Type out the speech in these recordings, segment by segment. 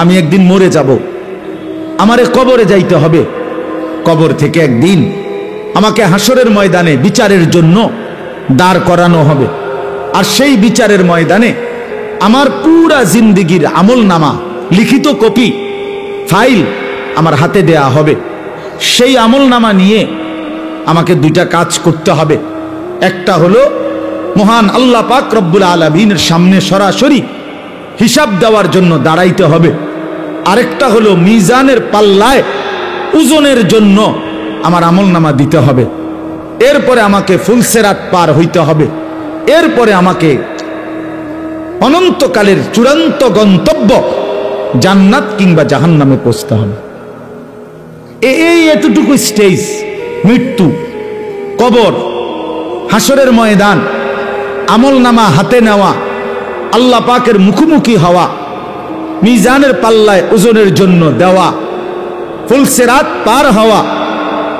আমি একদিন মরে যাব, আমারে কবরে যাইতে হবে। কবর থেকে একদিন আমাকে হাসরের ময়দানে বিচারের জন্য দাঁড় করানো হবে। আর সেই বিচারের ময়দানে আমার পুরা জিন্দেগির আমল নামা, লিখিত কপি, ফাইল আমার হাতে দেয়া হবে। সেই আমল নামা নিয়ে আমাকে দুইটা কাজ করতে হবে। একটা হলো মহান আল্লাহ পাক রব্বুল আলামিনের সামনে সরাসরি হিসাব দেওয়ার জন্য দাঁড়াইতে হবে। আরেকটা হলো মিজানের পাল্লায় ওজনের জন্য আমার আমল নামা দিতে হবে। এরপরে আমাকে ফুলসেরাত পার হইতে হবে। এরপরে আমাকে অনন্তকালের চূড়ান্ত গন্তব্য জান্নাত কিংবা জাহান্নামে পৌঁছতে হবে। এই এতটুকু স্টেজ, মৃত্যু, কবর, হাসরের ময়দান, আমল নামা হাতে নেওয়া, আল্লাহ পাকের মুখোমুখি হওয়া, মিজানের পাল্লায় ওজনের জন্য দেওয়া, ফুলসেরাত পার হওয়া,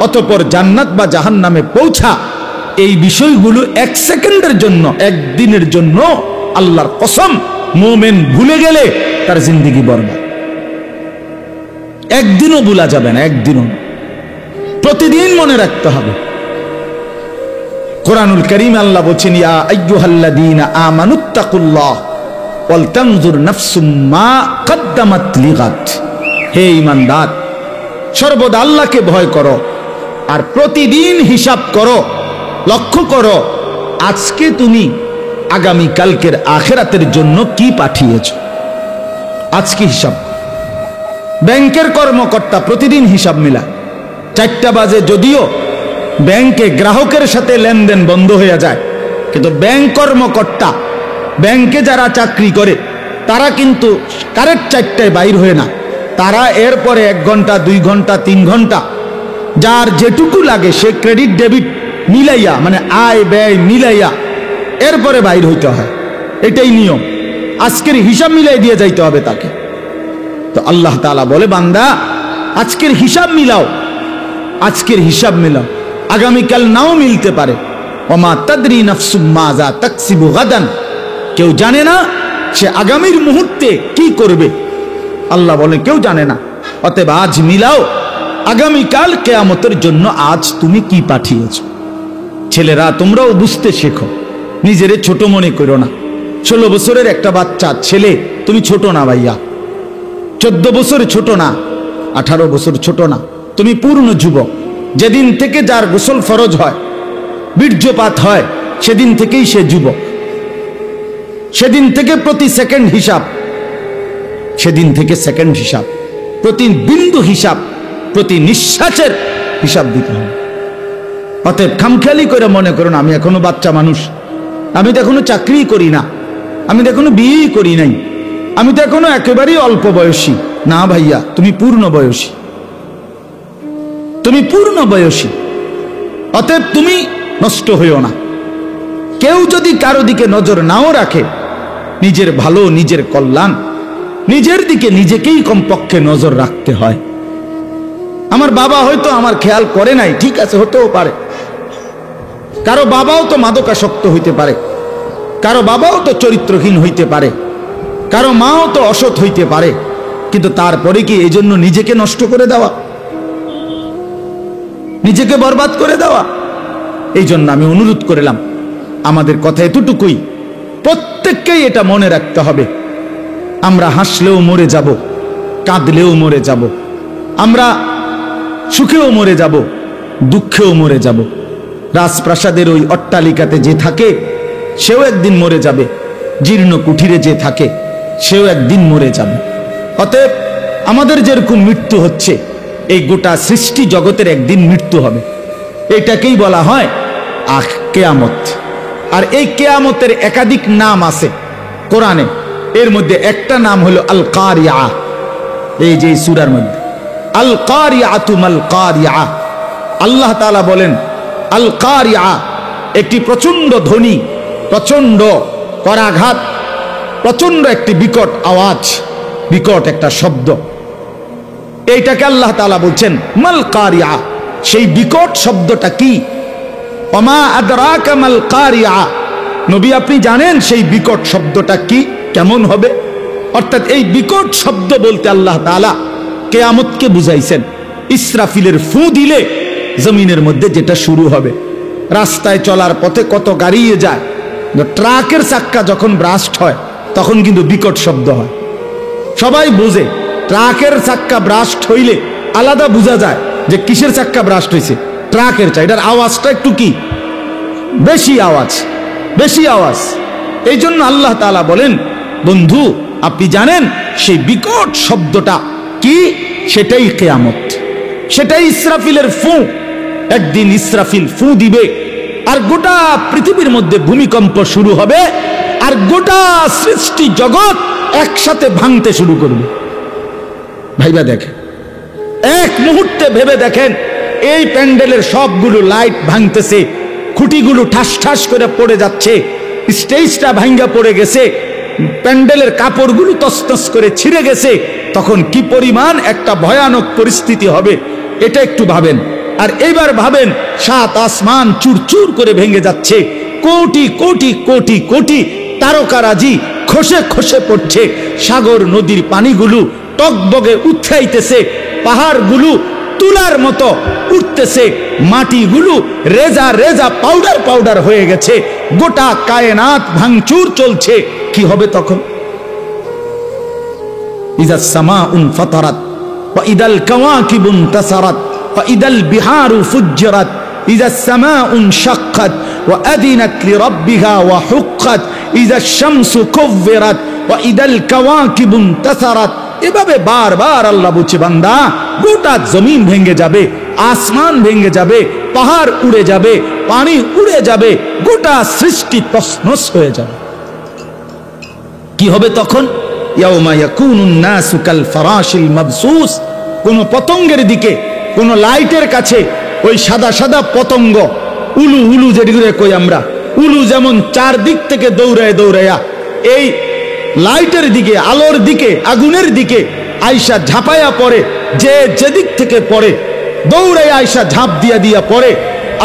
অতঃপর জান্নাত বা জাহান্নামে পৌঁছা, এই বিষয়গুলো এক সেকেন্ডের জন্য, একদিনের জন্য আল্লাহর কসম মুমিন ভুলে গেলে তার জিন্দেগি বরবাদ। একদিনও ভুলা যাবে না, একদিনও। প্রতিদিন মনে রাখতে হবে। কোরআনুল কারীম আল্লাহ বলেছেন, ইয়া আইয়ুহাল্লাযীনা আমানুত্তাকুল্লাহ ওয়াল তানজুর নাফসুম মা কদ্দামাত লিগাদ। হে ঈমানদার, সর্বদা আল্লাহকে ভয় করো আর প্রতিদিন হিসাব করো, লক্ষ্য করো আজকে তুমি আগামী কালকের আখিরাতের জন্য কি পাঠিয়েছ। আজকে হিসাব। ব্যাংকের কর্মকর্তা প্রতিদিন হিসাব মিলায়। 4টা বাজে যদিও ব্যাংকে গ্রাহকের সাথে লেনদেন বন্ধ হয়ে যায়, কিন্তু ব্যাংক কর্মকর্তা, ব্যাংকে যারা চাকরি করে তারা কিন্তু কারেক্ট 4টায় বাইর হয়ে না। তারা এরপরে 1 ঘন্টা, 2 ঘন্টা, 3 ঘন্টা যার যেটুকু লাগে সে ক্রেডিট ডেবিট মিলাইয়া, মানে আয় ব্যয় মিলাইয়া এরপরে বাইর হইতে হয়। এটাই নিয়ম। আজকের হিসাব মিলাই দিয়ে যাইতে হবে তাকে। তো আল্লাহ তাআলা বলে, বান্দা আজকের হিসাব মিলাও, আজকের হিসাব মিলাও, আগামীকাল নাও মিলতে পারে। ওমা তাদরি নাফসুম মাজা তাকসিবু গাদান। কেউ জানে না সে আগামীর মুহূর্তে কি করবে। আল্লাহ বলে কেউ জানে না। অতএব আজ মিলাও, আগামীকাল কিয়ামতের জন্য আজ তুমি কি পাঠিয়েছ। ছেলেরা তোমরাও বুঝতে শেখো, নিজেরে ছোট মনে করো না। 16 বছরের একটা বাচ্চা ছেলে, তুমি ছোট না ভাইয়া। 14 বছর ছোট না, 18 বছর ছোট না, তুমি পূর্ণ যুবক। যেদিন থেকে যার গোসল ফরজ হয়, বীর্যপাত হয়, সেদিন থেকেই সে যুবক। সেদিন থেকে প্রতি সেকেন্ড হিসাব, সেদিন থেকে সেকেন্ড হিসাব, প্রতি বিন্দু হিসাব, প্রতি নিঃশ্বাসের হিসাব দিতে হবে। অতএব খামখেয়ালি করে মনে করুন আমি এখনো বাচ্চা মানুষ, আমি তো এখনো চাকরি করি না, আমি তো এখনো বিয়েই করি নাই, আমি তো এখনো একেবারেই অল্প বয়সী। না ভাইয়া, তুমি পূর্ণ বয়সী, তুমি পূর্ণ বয়সী। অতএব তুমি নষ্ট হইও না। কেউ যদি কারো দিকে নজর নাও রাখে, নিজের ভালো, নিজের কল্যাণ, নিজের দিকে নিজেকেই কমপক্ষে নজর রাখতে হয়। আমার বাবা হয়তো আমার খেয়াল করে নাই, ঠিক আছে, হতেও পারে। কারো বাবাও তো মাদকাসক্ত হইতে পারে, কারো বাবাও তো চরিত্রহীন হইতে পারে, কারো মাও তো অসৎ হইতে পারে। কিন্তু তারপরে কি এই জন্য নিজেকে নষ্ট করে দেওয়া, নিজেকে বরবাদ করে দেওয়া? এই জন্য আমি অনুরোধ করলাম, আমাদের কথা এতটুকুই, প্রত্যেককেই এটা মনে রাখতে হবে। আমরা হাসলেও মরে যাব, কাঁদলেও মরে যাব, আমরা সুখেও মরে যাব, দুঃখেও মরে যাব। রাজপ্রাসাদের ওই অট্টালিকাতে যে থাকে সেও একদিন মরে যাবে, জীর্ণ কুঠিরে যে থাকে সেও একদিন মরে যাবে। অতএব আমাদের যেরকম মৃত্যু হচ্ছে, এই গোটা সৃষ্টি জগতের একদিন মৃত্যু হবে। এটাকেই বলা হয় কিয়ামত। আর এই কিয়ামতের একাধিক নাম আছে কোরআনে। এর মধ্যে একটা নাম হলো আল কারিয়া। এই যে সূরার মধ্যে আল কারিয়াতু মাল কারিয়া, আল্লাহ তাআলা বলেন আল কারিয়া একটি প্রচন্ড ধ্বনি, প্রচন্ড করাঘাত, প্রচন্ড একটি বিকট আওয়াজ, বিকট একটা শব্দ। এইটাকে আল্লাহ তাআলা বলছেন মাল কারিয়া। সেই বিকট শব্দটা কি? ওমা আদরাকা মাল কারিয়া। নবী আপনি জানেন সেই বিকট শব্দটা কি, কেমন হবে? অর্থাৎ এই বিকট শব্দ বলতে আল্লাহ তাআলা কিয়ামতকে বুঝাইছেন। ইসরাফিলের ফু দিলে জমিনের মধ্যে যেটা শুরু হবে, রাস্তায় চলার পথে কত গাড়িয়ে যায়, ট্রাকের চাক্কা যখন ব্রাস্ট হয় তখন কিন্তু বিকট শব্দ হয়। সবাই বোঝে ট্রাকের চাক্কা ব্রাস্ট হইলে আলাদা বোঝা যায় যে কিসের চাক্কা ব্রাস্ট হয়েছে, ট্রাকের চাই, এটার আওয়াজটা একটু কি বেশি আওয়াজ, বেশি আওয়াজ। এই জন্য আল্লাহ তাআলা বলেন, বন্ধু আপনি জানেন সেই বিকট শব্দটা কি? সেটাই কিয়ামত, সেটাই ইসরাফিলের ফু। একদিন ইসরাফিল ফু দিবে আর গোটা পৃথিবীর মধ্যে ভূমিকম্প শুরু হবে, আর গোটা সৃষ্টি জগৎ একসাথে ভাঙতে শুরু করবে। ভাইবা দেখেন, এক মুহূর্তে ভেবে দেখেন, এই প্যান্ডেলের সবগুলো লাইট ভাঙতেছে, খুঁটিগুলো ঠাস ঠাস করে পড়ে যাচ্ছে, স্টেজটা ভাঙ্গা পড়ে গেছে, প্যান্ডেলের কাপড়গুলো তছনছ করে ছিঁড়ে গেছে, তখন কি পরিমাণ একটা ভয়ানক পরিস্থিতি হবে এটা একটু ভাবেন। আর এইবার ভাবেন, সাত আসমান চুরচুর করে ভেঙে যাচ্ছে, কোটি কোটি কোটি কোটি তারকারাজি খসে খসে পড়ছে, সাগর নদীর পানিগুলো টকবগে উঠাইতেছে, পাহাড়গুলো তুলার মতো উঠতেছে, মাটিগুলো রেজা রেজা পাউডার পাউডার হয়ে গেছে, গোটা কায়নাত ভাঙচুর চলছে। কি হবে তখন? ইযা সামাউন ফাতারাত ওয়া ইদাল কাওয়াকিবু ইনতাসারাত ওয়া ইদাল বিহারু ফুজ্জিরাত ইযা সামাউন শাক্কাত ওয়া আদিনাত লিরাব্বিহা ওয়া হুক্কাত ইযা শামসু কুব্বিরাত ওয়া ইদাল কাওয়াকিবু ইনতাসারাত। এভাবে বারবার আল্লাহ বলছে, বান্দা গোটা জমিন ভেঙে যাবে, আসমান ভেঙে যাবে, পাহাড় উড়ে যাবে, পানি উড়ে যাবে, গোটা সৃষ্টি তছনছ হয়ে যাবে। কি হবে তখন? ইয়াউমা ইয়াকুনুন নাসু কাল ফারাশিল মাবসুস। কোন পতঙ্গের দিকে, কোন লাইটের কাছে ওই সাদা সাদা পতঙ্গ, উলু উলু যেগুলো কই আমরা, উলু যেমন চারদিক থেকে দৌড়ায় দৌড়াইয়া এই লাইটের দিকে, আলোর দিকে, আগুনের দিকে আয়সা ঝাঁপাইয়া পড়ে, যে যেদিক থেকে পড়ে দৌড়ে আয়সা ঝাঁপ দিয়া দিয়া পড়ে।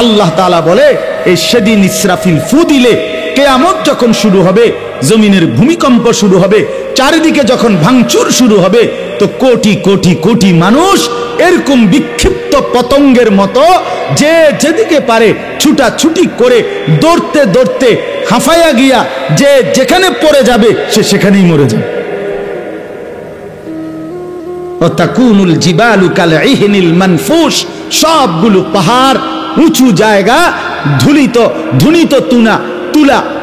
আল্লাহ তাআলা বলে, এই সেদিন ইসরাফিল ফু দিলে, কিয়ামত যখন শুরু হবে, জমিনের ভূমিকম্প শুরু হবে, চারিদিকে যখন ভাঙচুর শুরু হবে, তো কোটি কোটি কোটি মানুষ এরকম বিক্ষিপ্ত পতঙ্গের মতো যে যেদিকে পারে ছুটাছুটি করে দৌড়তে দৌড়তে হাঁফাইয়া গিয়া যে যেখানে পড়ে যাবে সে সেখানেই মরে যাবে। ওয়াতাকুনুল জিবালু কালইহনিল মানফুশ। সবগুলো পাহাড়, উঁচু জায়গা ধুলিত ধুনিত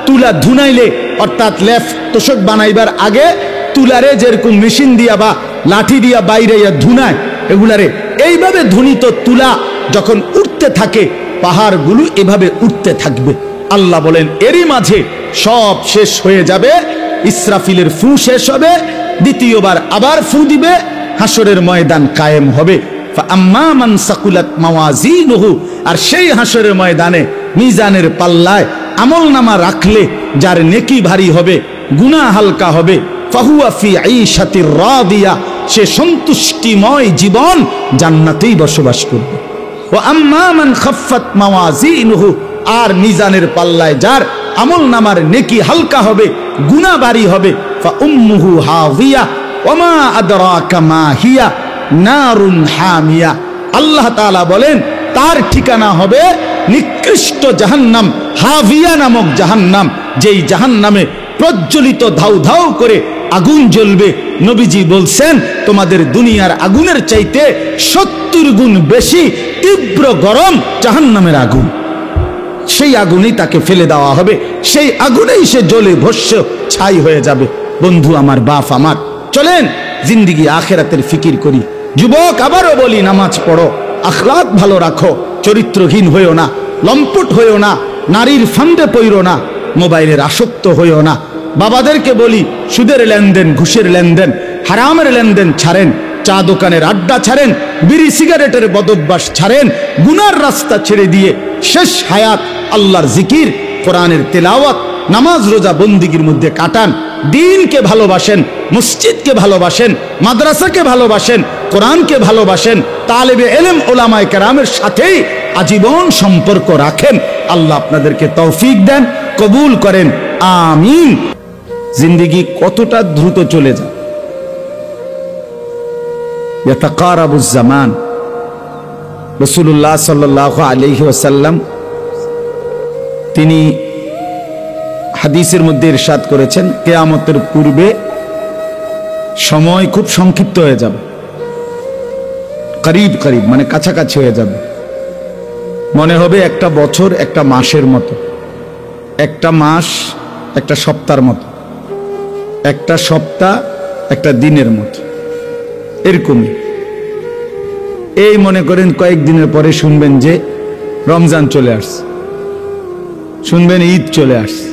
তুলা ধুনাইলে, অর্থাৎ লেফ তোষক বানাইবার আগে তুলারে যেরকম মেশিন দিয়া বা লাঠি দিয়া বাইরে ধুনায়, এগুলারে এইভাবে ধুনিত তুলা যখন উঠতে থাকে, পাহাড়গুলো এভাবে উঠতে থাকবে। আল্লাহ বলেন, এরই মাঝে সব শেষ হয়ে যাবে, ইসরাফিলের ফু শেষ হবে, দ্বিতীয়বার আবার ফু দিবে, হাসরের ময়দান কায়েম হবে। ফাআম্মা মান সাকুলাত মাওয়াজিনুহু। আর সেই হাসরের ময়দানে মিজানের পাল্লায় আমলনামা রাখলে যার নেকি ভারী হবে, গুনাহ হালকা হবে, ফাহুয়া ফি আইশাতির রাদিয়া। সে সন্তুষ্টিময় জীবন জান্নাতেই বসবাস করবে। ওয়া আম্মা মান খাফফাত মাওয়াজিনুহু। আর মিজানের পাল্লায় যার আমলনামার নেকি হালকা হবে, গুনাহ ভারী হবে, ফা উম্মুহু হাওয়িয়া ওয়া মা আদরাকা মা হিয়া নারুন হামিয়া। আল্লাহ তাআলা বলেন, তার ঠিকানা হবে নিকৃষ্ট জাহান্নাম, হাভিয়া নামক জাহান্নাম, যেই জাহান্নামে প্রজ্বলিত ধাউ ধাউ করে আগুন জ্বলবে। নবীজি বলছেন, তোমাদের দুনিয়ার আগুনের চাইতে 70 গুণ বেশি তীব্র গরম জাহান্নামের আগুন। সেই আগুনেই তাকে ফেলে দেওয়া হবে, সেই আগুনেই সে জ্বলে ভস্ম ছাই হয়ে যাবে। বন্ধু আমার, বাপ আমার, চলেন জিন্দিগি আখেরাতের ফিকির করি। যুবক, আবারও বলি, নামাজ পড়ো, আখলাক ভালো রাখো, চরিত্রহীন হইও না, লম্পট হইও না, নারীর ফান্দে পইরো না, মোবাইলের আসক্ত হইও না। বাবাদেরকে বলি, সুদের লেনদেন, ঘুষের লেনদেন, হারামের লেনদেন ছাড়েন, চা দোকানের আড্ডা ছাড়েন, বিড়ি সিগারেটের বদভ্যাস ছাড়েন, গুনার রাস্তা ছেড়ে দিয়ে শেষ হায়াত আল্লাহর জিকির, কোরআনের তেলাওয়াত, নামাজ রোজা বন্দিগির মধ্যে কাটান। দ্বীনকে ভালোবাসেন, মসজিদকে ভালোবাসেন, মাদ্রাসাকে ভালোবাসেন, কোরআনকে ভালোবাসেন, তালেবে ইলম উলামায়ে কেরামের সাথেই আজীবন সম্পর্ক রাখেন। আল্লাহ আপনাদেরকে তৌফিক দেন, কবুল করেন, আমিন। জিন্দেগি কতটা দ্রুত চলে যায়। ইয়াতাকারাবুজ জামান। রাসূলুল্লাহ সাল্লাল্লাহু আলাইহি ওয়াসাল্লাম তিনি হাদিসের মধ্যে ইরশাদ করেছেন, কিয়ামতের পূর্বে সময় খুব সংক্ষিপ্ত হয়ে যাবে, করিব করিব মানে কাছাকাছি হয়ে যাবে। মনে হবে একটা বছর একটা মাসের মতো, একটা মাস একটা সপ্তাহের মতো, একটা সপ্তাহ একটা দিনের মতো, এরকমই। এই মনে করেন কয়েকদিনের পরে শুনবেন যে রমজান চলে আসছে, শুনবেন ঈদ চলে আসছে।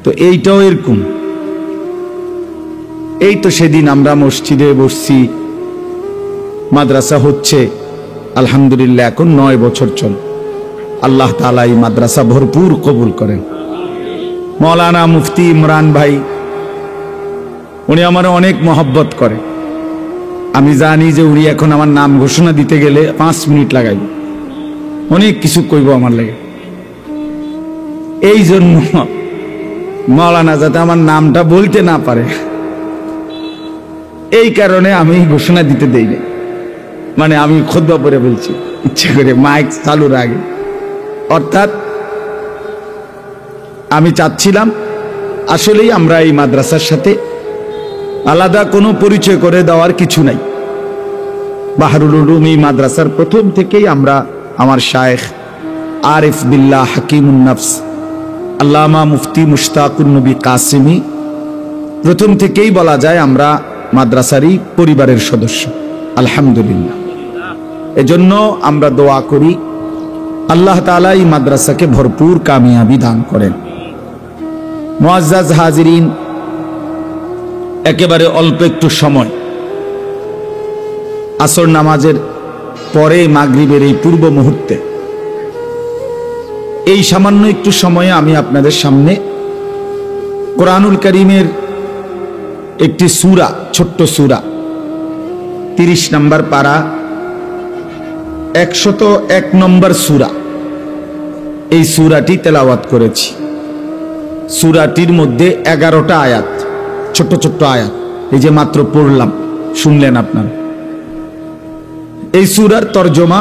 তো এইটাও এরকম। এই তো সেদিন আমরা মসজিদে বসছি, মাদ্রাসা হচ্ছে আলহামদুলিল্লাহ, এখন 9 বছর চল। আল্লাহ তাআলা এই মাদ্রাসা ভরপুর কবুল করেন। মৌলানা মুফতি ইমরান ভাই, উনি আমার অনেক মহব্বত করে। আমি জানি যে উনি এখন আমার নাম ঘোষণা দিতে গেলে 5 মিনিট লাগাইব, অনেক কিছু কইব আমার লাগে। এই জন্য মৌলানা যাতে আমার নামটা বলতে না পারে, এই কারণে আমি ঘোষণা দিতে দেই না। মানে আমি খুতবা পড়ে বলছি ইচ্ছে করে মাইক চালুর আগে। অর্থাৎ আমি চাচ্ছিলাম আসলেই আমরা এই মাদ্রাসার সাথে আলাদা কোনো পরিচয় করে দেওয়ার কিছু নাই। বাহরুল উলুম এই মাদ্রাসার প্রথম থেকেই আমরা, আমার শায়েখ আরিফ বিল্লাহ হাকিমুন নফস আল্লামা মুফতি মুশতাকুন নবী কাসেমি, প্রথম থেকেই বলা যায় আমরা মাদ্রাসারই পরিবারের সদস্য, আলহামদুলিল্লাহ। এজন্য আমরা দোয়া করি আল্লাহ তাআলা এই মাদ্রাসাকে ভরপুর কামিয়াবি দান করেন। মুআজ্জাজ হাজিরিন, একেবারে অল্প একটু সময়, আসর নামাজের পরে মাগরিবের এই পূর্ব মুহূর্তে, এই সামান্য একটু সময়ে আমি আপনাদের সামনে কোরআনুল কারীমের একটি সূরা, ছোট্ট সূরা, 30 নম্বর পারা, 101 নম্বর সূরা, এই সূরাটি তেলাওয়াত করেছি। সূরাটির মধ্যে 11টা আয়াত, ছোট্ট ছোট্ট আয়াত, এই যে মাত্র পড়লাম, শুনলেন আপনারা। এই সূরার তরজমা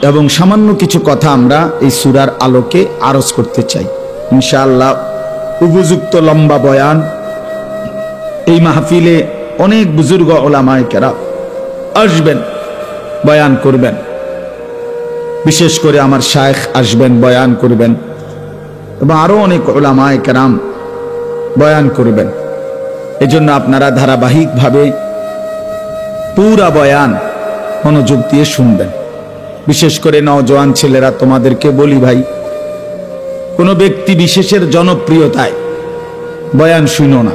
এবং সামান্য কিছু কথা আমরা এই সূরার আলোকে আরজ করতে চাই ইনশাআল্লাহ। উপযুক্ত লম্বা বয়ান, এই মাহফিলে অনেক বুজুর্গ ওলামায়ে কেরাম আসবেন, বয়ান করবেন। বিশেষ করে আমার শায়েখ আসবেন, বয়ান করবেন, এবং আরো অনেক ওলামায়ে কেরাম বয়ান করবেন। এজন্য আপনারা ধারাবাহিকভাবে পুরা বয়ান মনোযোগ দিয়ে শুনবেন। বিশেষ করে নওজোয়ান ছেলেরা, তোমাদেরকে বলি ভাই, কোনো ব্যক্তি বিশেষের জনপ্রিয়তায় বয়ান শুনো না,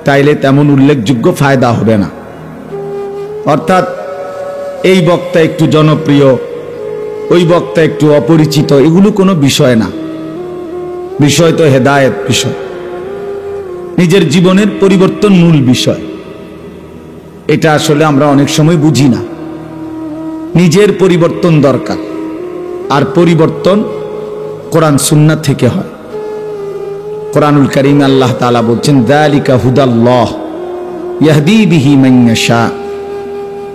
তাইলে তেমন উল্লেখযোগ্য ফায়দা হবে না। অর্থাৎ এই বক্তা একটু জনপ্রিয়, ওই বক্তা একটু অপরিচিত, এগুলো কোনো বিষয় না। বিষয় তো হেদায়েত বিষয়, নিজের জীবনের পরিবর্তন মূল বিষয়। এটা আসলে আমরা অনেক সময় বুঝি না। নিজের পরিবর্তন দরকার, আর পরিবর্তন কোরআন সুন্নাহ থেকে হয়। কোরআনুল কারীমে আল্লাহ তাআলা বলছেন, যালিকা হুদাল্লাহ ইয়াহদি বিহি মান ইয়াশা।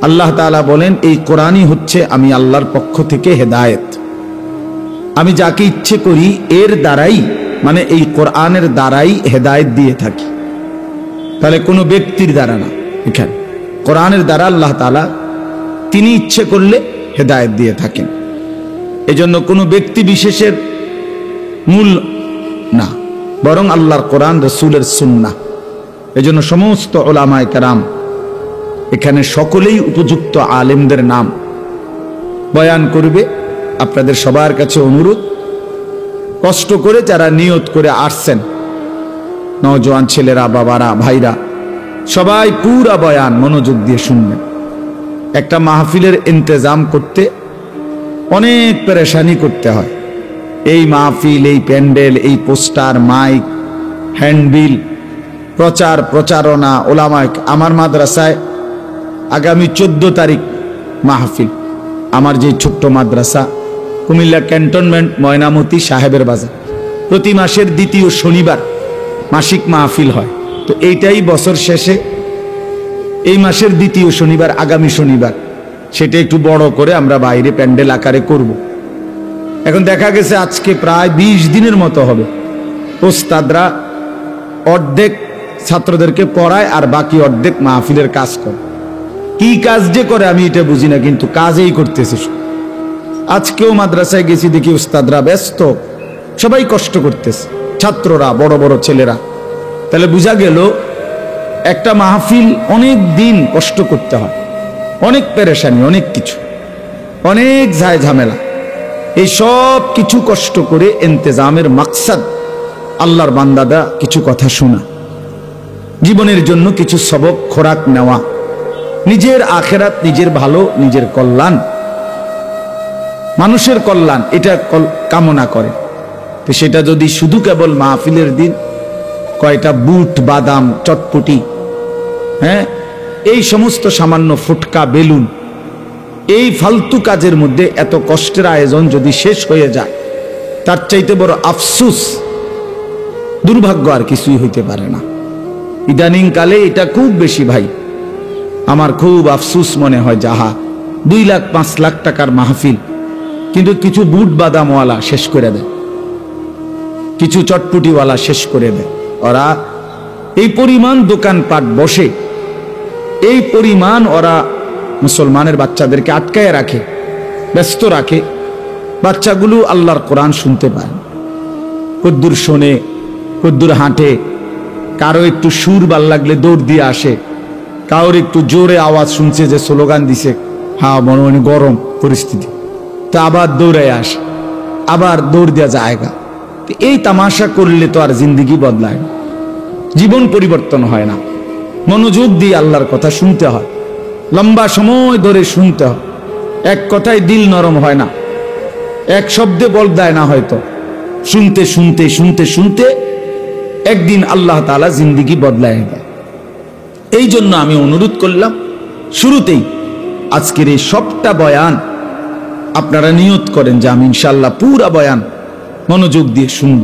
আল্লাহ তাআলা বলেন, এই কোরআনই হচ্ছে আমি আল্লাহর পক্ষ থেকে হেদায়েত। আমি যাকে ইচ্ছে করি এর দ্বারাই, মানে এই কোরআনের দ্বারাই হেদায়েত দিয়ে থাকি। তাহলে কোনো ব্যক্তির দ্বারা না, এখানে কোরআনের দ্বারা আল্লাহ তাআলা তিনি ইচ্ছে করলে হেদায়েত দিয়ে থাকেন। এজন্য কোনো ব্যক্তি বিশেষের মূল না, বরং আল্লাহর কোরআন, রাসূলের সুন্নাহ। এজন্য সমস্ত উলামায়ে কেরাম এখানে সকলেই উপযুক্ত আলেমদের নাম বয়ান করবে। আপনাদের সবার কাছে অনুরোধ, কষ্ট করে যারা নিয়ত করে আসছেন, নওজোয়ান ছেলেরা, বাবারা, ভাইরা, সবাই পুরা বয়ান মনোযোগ দিয়ে শুনবেন। একটা মাহফিলের ইন্তজাম করতে অনেক পেরেশানি করতে হয়। এই মাহফিল, এই প্যান্ডেল, এই পোস্টার, মাইক, হ্যান্ডবিল, প্রচার প্রচারণা, ওলামায়ে, আমার মাদ্রাসায় আগামী 14 তারিখ মাহফিল। আমার যে ছোট্ট মাদ্রাসা কুমিল্লা ক্যান্টনমেন্ট ময়নামতি সাহেবের বাজার, প্রতি মাসের দ্বিতীয় শনিবার মাসিক মাহফিল হয়। তো এইটাই বছর শেষে এই মাসের দ্বিতীয় শনিবার, আগামী শনিবার, সেটা একটু বড় করে আমরা বাইরে প্যান্ডেল আকারে করব। এখন দেখা গেছে আজকে প্রায় 20 দিনের মতো হবে। ওস্তাদরা অর্ধেক ছাত্রদেরকে পড়ায় আর বাকি অর্ধেক মাহফিলের কাজ করে। কি কাজ যে করে আমি এটা বুঝি না, কিন্তু কাজেই করতেছে। আজকেও মাদ্রাসায় গেছি, দেখি ওস্তাদরা ব্যস্ত, সবাই কষ্ট করতেছে, ছাত্ররা, বড় বড় ছেলেরা। তাহলে বোঝা গেল একটা মাহফিল অনেক দিন কষ্ট করতে হয়, অনেক পেরেশানি, অনেক কিছু, অনেক ঝায় ঝামেলা। এই সব কিছু কষ্ট করে ইন্তেজামের মাকসাদ আল্লাহর বান্দাদা কিছু কথা শোনা, জীবনের জন্য কিছু সবক খোরাক নেওয়া, নিজের আখেরাত, নিজের ভালো, নিজের কল্যাণ, মানুষের কল্যাণ, এটা কামনা করে। তো সেটা যদি শুধু কেবল মাহফিলের দিন কয়টা বুট, বাদাম, চটপটি, হ্যাঁ, এই সমস্ত সামান্য ফুটকা, বেলুন, এই ফালতু কাজের মধ্যে এত কষ্টের আয়োজন যদি শেষ হয়ে যায়, তার চাইতে বড় আফসুস, দুর্ভাগ্য আর কিছুই হইতে পারে না। ইদানিং কালে এটা খুব বেশি ভাই, আমার খুব আফসুস মনে হয়। যাহা 2 লাখ 5 লাখ টাকার মাহফিল, কিন্তু কিছু বুট বাদামওয়ালা শেষ করে দেয়, কিছু চটপুটিওয়ালা শেষ করে দেয়। ওরা এই পরিমাণ দোকানপাট বসে, এই পরিমাণ ওরা মুসলমানের বাচ্চাদেরকে আটকায় রাখে, ব্যস্ত রাখে। বাচ্চাগুলো আল্লাহর কোরআন শুনতে পায়, কদ্দুর শোনে, কদ্দুর হাঁটে, কারো একটু সুর ভাল লাগলে দৌড় দিয়ে আসে, কারোর একটু জোরে আওয়াজ শুনছে যে স্লোগান দিছে, হ্যাঁ মনে মনে গরম পরিস্থিতি, তা আবার দৌড়ায় আসে, আবার দৌড় দেওয়া জায়গা। এই তামাশা করলে তো আর জিন্দিগি বদলায় না, জীবন পরিবর্তন হয় না। মনোযোগ দিয়ে আল্লাহর কথা শুনতে হয়, লম্বা সময় ধরে শুনতে হয়। এক কথায় দিল নরম হয় না, এক শব্দে বদলায় না, হয়তো শুনতে শুনতে শুনতে শুনতে একদিন আল্লাহ তাআলা জিন্দিগি বদলায় দেয়। এই জন্য আমি অনুরোধ করলাম শুরুতেই আজকের এই সবটা বয়ান আপনারা নিয়ত করেন যে আমি ইনশাআল্লাহ পুরা বয়ান মনোযোগ দিয়ে শুনব।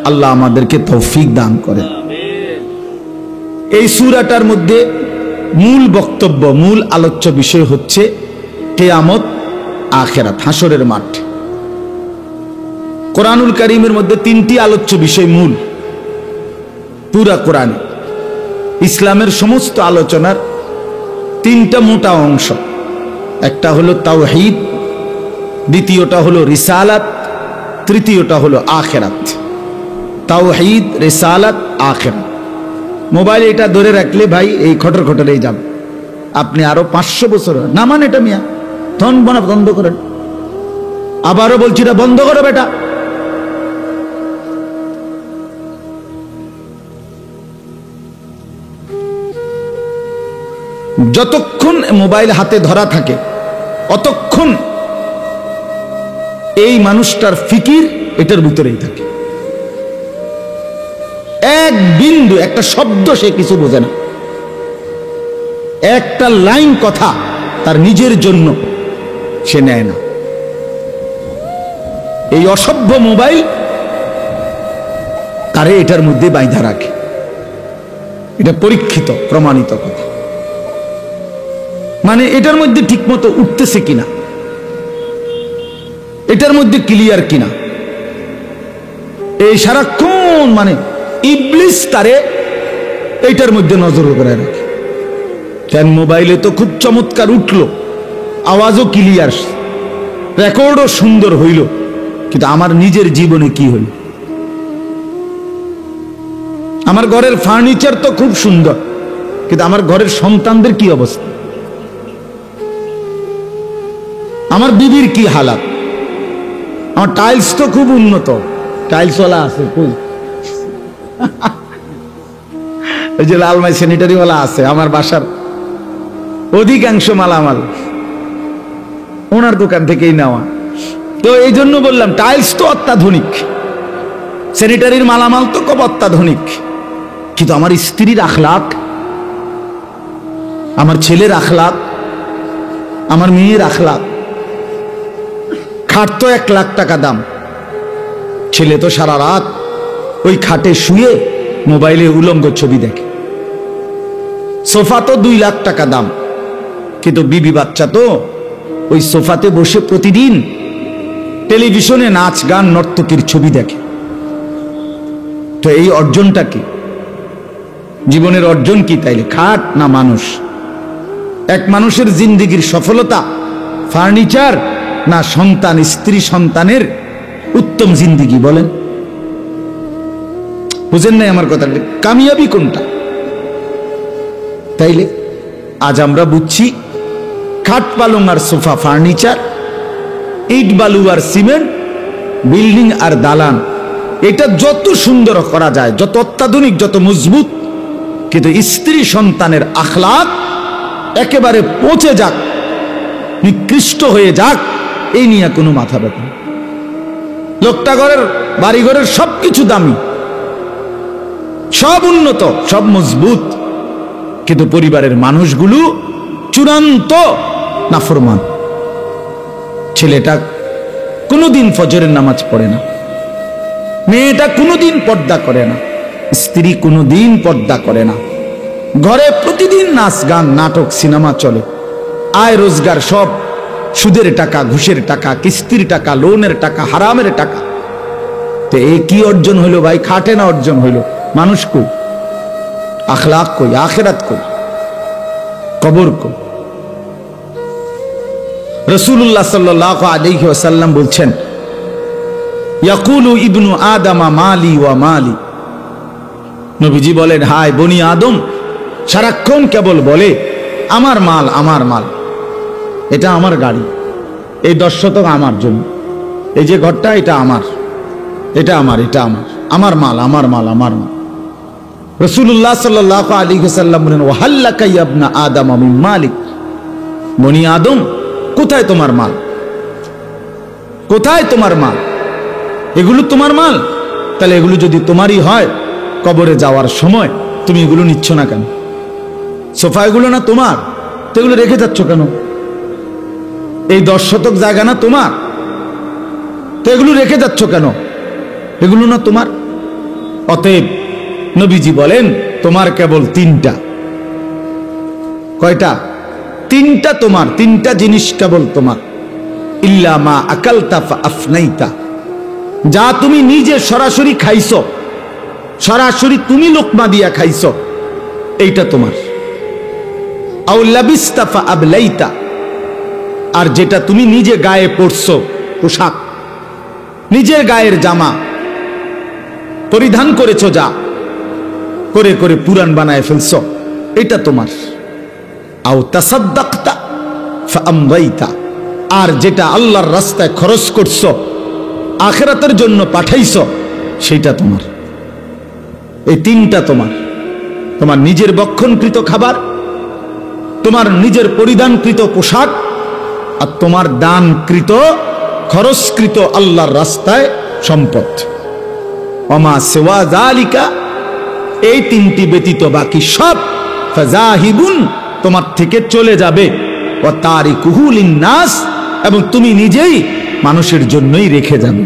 আল্লাহ আমাদেরকে তৌফিক দান করেন। এই সূরাটার মধ্যে মূল বক্তব্য, মূল আলোচ্য বিষয় হচ্ছে কিয়ামত, আখিরাত, হাসরের মাঠ। কোরআনুল কারীমের মধ্যে 3টি আলোচ্য বিষয় মূল পুরা কোরআনে। ইসলামের সমস্ত আলোচনার 3টা মোটা অংশ, একটা হলো তাওহীদ, দ্বিতীয়টা হলো রিসালাত, তৃতীয়টা হলো আখিরাত। তাওহীদ, রিসালাত, আখিরাত। মোবাইল এটা ধরে রাখলে ভাই এই খটর খটরেই যাবে। আপনি আরো 500 বছর না মানে এটা মিয়া ধন বন্ধ করেন। আবারও বলছি এটা বন্ধ করো বেটা। যতক্ষণ মোবাইল হাতে ধরা থাকে অতক্ষণ এই মানুষটার ফিকির এটার ভিতরেই থাকে। এক বিন্দু, একটা শব্দ সে কিছু বোঝে না, একটা লাইন কথা তার নিজের জন্য সে নেয় না। এই অসভ্য মোবাইল তারে এটার মধ্যে বাইধা রাখে। এটা পরীক্ষিত, প্রমাণিত কথা। মানে এটার মধ্যে ঠিকমতো উঠতেছে কিনা, এটার মধ্যে ক্লিয়ার কিনা, এই সারাক্ষণ মানে ইবলিস তারে এইটার মধ্যে নজর করে রাখে। কেন মোবাইলে তো খুব চমৎকার উঠলো, আওয়াজও ক্লিয়ার, রেকর্ডও সুন্দর হইল, কিন্তু আমার নিজের জীবনে কি হইল? আমার ঘরের ফার্নিচার তো খুব সুন্দর, কিন্তু আমার ঘরের সন্তানদের কি অবস্থা, আমার বিবির কি হালাত, আমার টাইলস তো খুব উন্নত, টাইলসওয়ালা আছে কই, ওই যে লালমাই স্যানিটারিওয়ালা আছে, আমার বাসার অধিকাংশ মালামাল ওনার দোকান থেকেই নেওয়া। তো এই জন্য বললাম টাইলস তো অত্যাধুনিক, স্যানিটারির মালামাল তো খুব অত্যাধুনিক, কিন্তু আমার স্ত্রীর আখলাক, আমার ছেলের আখলাক, আমার মেয়ের আখলাক। খাট তো 1 লাখ টাকা দাম, ছেলে তো সারা রাত ওই খাটে শুয়ে মোবাইলে উলঙ্গ ছবি দেখে। সোফা তো 2 লাখ টাকা দাম, কিন্তু বিবি বাচ্চা তো ওই সোফাতে বসে প্রতিদিন টেলিভিশনে নাচ গান নর্তকীর ছবি দেখে। তো এই অর্জনটা কি? জীবনের অর্জন কি তাইলে? খাট না মানুষ? এক মানুষের জিন্দেগির সফলতা ফার্নিচার না সন্তান, স্ত্রী সন্তানের উত্তম জিন্দেগি? বলেন, বুঝেন নাই আমার কথা? কামিয়াবি কোনটা? তাইলে আজ আমরা বুঝছি খাট পালং আর সোফা ফার্নিচার, ইট বালু আর সিমেন্ট, বিল্ডিং আর দালান, এটা যত সুন্দর করা যায়, যত অত্যাধুনিক, যত মজবুত, কিন্তু স্ত্রী সন্তানের আখলাক একেবারে পচে যাক, নিকৃষ্ট হয়ে যাক, এই নিয়ে কোনো মাথা ব্যথা। লোকটা ঘরের বাড়িঘরের সবকিছু দামি, সব উন্নত, সব মজবুত, কিন্তু পরিবারের মানুষগুলো চূড়ান্ত নাফরমান। ছেলেটা কোনোদিন ফজরের নামাজ পড়ে না, মেয়েটা কোনোদিন পর্দা করে না, স্ত্রী কোনোদিন পর্দা করে না, ঘরে প্রতিদিন নাচ গান নাটক সিনেমা চলে, আয় রোজগার সব সুদের টাকা, ঘুষের টাকা, কিস্তির টাকা, লোনের টাকা, হারামের টাকা। তো এই কি অর্জন হইল ভাই? খাটে না অর্জন হইল? মানুষ কই? আখলাক কই? আখিরাত কই? কবর কই? রাসূলুল্লাহ সাল্লাল্লাহু আলাইহি ওয়াসাল্লাম বলছেন, ইয়াকুলু ইবনু আদামা মালি ওয়া মালি। নবীজি বলেন, হায় বনি আদম সারাক্ষণ কেবল বলে আমার মাল, আমার মাল, এটা আমার গাড়ি, এই 10 শতক আমার জন্য, এই যে ঘরটা এটা আমার, এটা আমার, এটা আমার, আমার মাল, আমার মাল, আমার মাল। রাসূলুল্লাহ সাল্লাল্লাহু আলাইহি ওয়াসাল্লাম বলেন, ওয়াহাল্লাকা ইয়া ইবনা আদম মিন মালিক। বনি আদম, কোথায় তোমার মাল? কোথায় তোমার মাল? এগুলো তোমার মাল? তাহলে এগুলো যদি তোমারই হয়, কবরে যাওয়ার সময় তুমি এগুলো নিচ্ছ না কেন? সোফা এগুলো না তোমার, তো এগুলো রেখে যাচ্ছ কেন? এই 10 শতক জায়গা না তোমার, তো এগুলো রেখে যাচ্ছ কেন? এগুলো না তোমার। অতএব নবীজি বলেন, তোমার কেবল 3টা। কয়টা? 3টা তোমার, 3টা জিনিস কেবল তোমার। ইল্লা মা আকালতা ফা আফনাইতা, যা তুমি নিজে সরাসরি খাইছো, সরাসরি তুমি লোকমা দিয়া খাইছো, এইটা তোমার। আও লাবিস্তা ফা আবলাইতা, আর যেটা তুমি নিজে গায়ে পরছো, পোশাক, নিজের গায়ের জামা পরিধান করেছো, যা করে করে পুরান বানায় ফেলছো, এটা তোমার। আও তাসাদ্দাকতা ফা আমদাইতা, আর যেটা আল্লাহর রাস্তায় খরচ করছো, আখিরাতের জন্য পাঠাইছো, সেটা তোমার। এই 3টা তোমার। তোমার নিজের বক্ষণকৃত খাবার, তোমার নিজের পরিধানকৃত পোশাক, আর তোমার দানকৃত, খরচকৃত আল্লাহর রাস্তায় সম্পদ। ওমা সিওয়া যালিকা, এই 3টি ব্যতীত বাকি সব ফাযাহিবুন, তোমার থেকে চলে যাবে। ওয়া তারিকুহু লিন্নাস, এবং তুমি নিজেই মানুষের জন্যই রেখে যাবে।